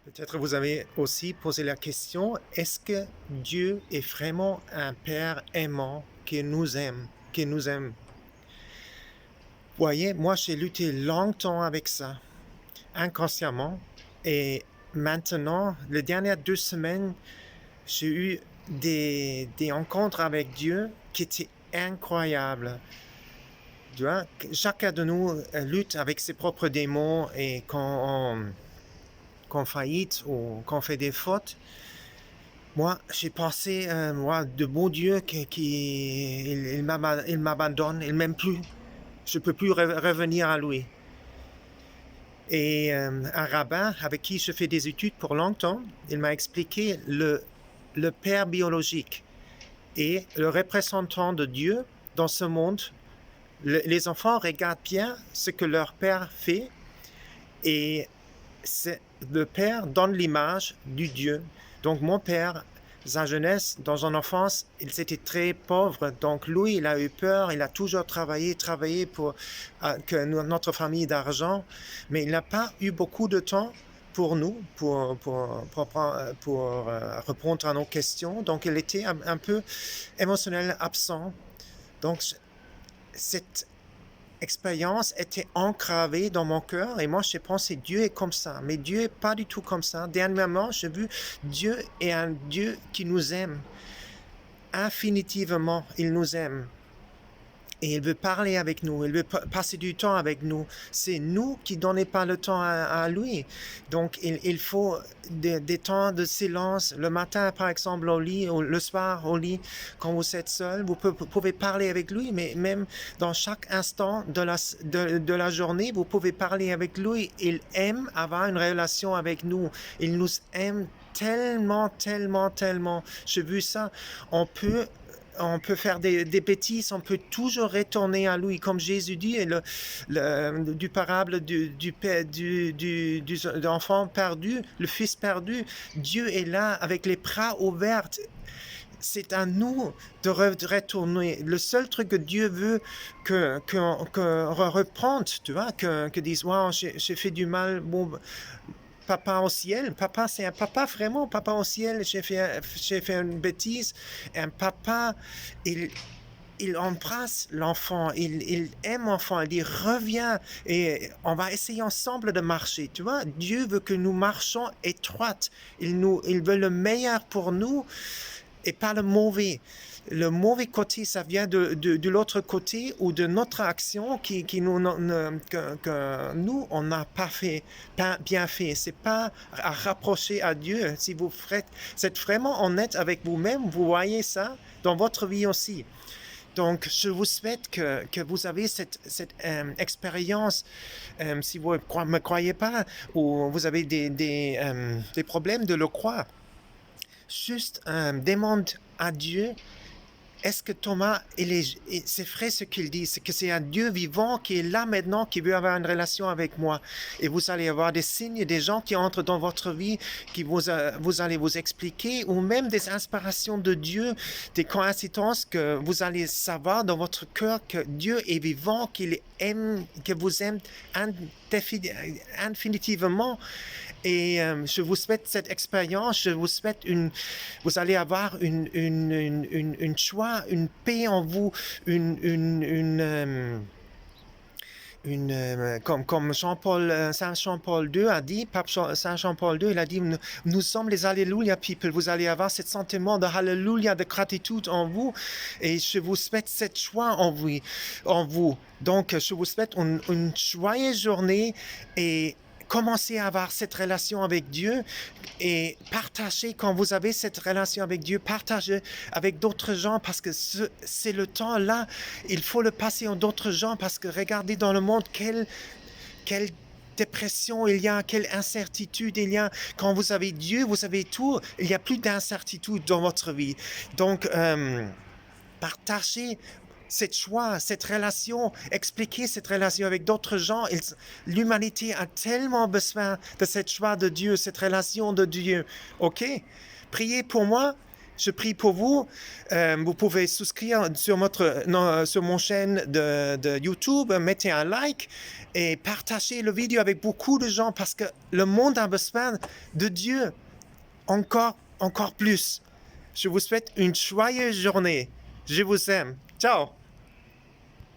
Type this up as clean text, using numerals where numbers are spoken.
Peut-être vous avez aussi posé la question, est-ce que Dieu est vraiment un Père aimant qui nous aime, qui nous aime? Voyez, moi j'ai lutté longtemps avec ça, inconsciemment, et maintenant, les dernières 2 semaines, j'ai eu des rencontres avec Dieu qui étaient incroyables. Tu vois, chacun de nous lutte avec ses propres démons et quand on faillite ou qu'on fait des fautes, moi, j'ai pensé, moi, de bon Dieu il m'abandonne, il m'aime plus. Je peux plus revenir à lui. Et un rabbin avec qui je fais des études pour longtemps, il m'a expliqué le père biologique et le représentant de Dieu dans ce monde. Les enfants regardent bien ce que leur père fait et le père donne l'image du Dieu. Donc mon père, sa jeunesse, dans son enfance, il était très pauvre. Donc lui, il a eu peur, il a toujours travaillé pour que notre famille d'argent, mais il n'a pas eu beaucoup de temps pour nous, pour répondre à nos questions. Donc il était un peu émotionnel, absent. Donc cette expérience était encravée dans mon cœur et moi j'ai pensé Dieu est comme ça, mais Dieu est pas du tout comme ça. Dernièrement, j'ai vu Dieu est un Dieu qui nous aime infinitivement, il nous aime et il veut parler avec nous, il veut passer du temps avec nous. C'est nous qui ne donnons pas le temps à lui. Donc il faut des temps de silence. Le matin, par exemple, au lit, ou le soir au lit, quand vous êtes seul, vous pouvez parler avec lui, mais même dans chaque instant de la journée, vous pouvez parler avec lui. Il aime avoir une relation avec nous. Il nous aime tellement, tellement, tellement. J'ai vu ça. On peut faire des bêtises, on peut toujours retourner à lui, comme Jésus dit, et du parable de l'enfant perdu, le fils perdu. Dieu est là avec les bras ouverts. C'est à nous de retourner. Le seul truc que Dieu veut qu'on reprenne, tu vois, que disent, wow, j'ai fait du mal, bon, papa au ciel, papa c'est un papa vraiment, papa au ciel, j'ai fait une bêtise, un papa, il, il embrasse l'enfant, il aime l'enfant, il dit reviens et on va essayer ensemble de marcher. Tu vois, Dieu veut que nous marchions étroite. Il veut le meilleur pour nous et pas le mauvais. Le mauvais côté, ça vient de l'autre côté ou de notre action que nous, on n'a pas fait, pas bien fait. C'est pas à rapprocher à Dieu. Si vous êtes vraiment honnête avec vous-même, vous voyez ça dans votre vie aussi. Donc, je vous souhaite que vous avez cette expérience. Si vous ne me croyez pas ou vous avez des problèmes de le croire, juste demande à Dieu, est-ce que Thomas, c'est vrai ce qu'il dit, c'est que c'est un Dieu vivant qui est là maintenant, qui veut avoir une relation avec moi. Et vous allez avoir des signes, des gens qui entrent dans votre vie, qui vous allez vous expliquer, ou même des inspirations de Dieu, des coïncidences que vous allez savoir dans votre cœur que Dieu est vivant, qu'il aime, que vous aime infinitivement. Et je vous souhaite cette expérience, je vous souhaite vous allez avoir une joie, une paix en vous, comme Saint Jean-Paul II a dit, Pape Saint Jean-Paul II, il a dit, nous sommes les Alléluia people, vous allez avoir ce sentiment de Alléluia, de gratitude en vous, et je vous souhaite cette joie en vous. Donc, je vous souhaite une joyeuse journée et commencez à avoir cette relation avec Dieu et partagez quand vous avez cette relation avec Dieu, partagez avec d'autres gens parce que c'est le temps là, il faut le passer en d'autres gens parce que regardez dans le monde quelle dépression il y a, quelle incertitude il y a. Quand vous avez Dieu, vous avez tout, il n'y a plus d'incertitude dans votre vie. Donc, partagez cette joie, cette relation, expliquer cette relation avec d'autres gens. L'humanité a tellement besoin de cette joie de Dieu, cette relation de Dieu. OK? Priez pour moi Je prie pour vous. Vous pouvez souscrire sur mon chaîne de YouTube, mettez un like et partagez la vidéo avec beaucoup de gens parce que le monde a besoin de Dieu encore plus. Je vous souhaite une joyeuse journée. Je vous aime. Ciao.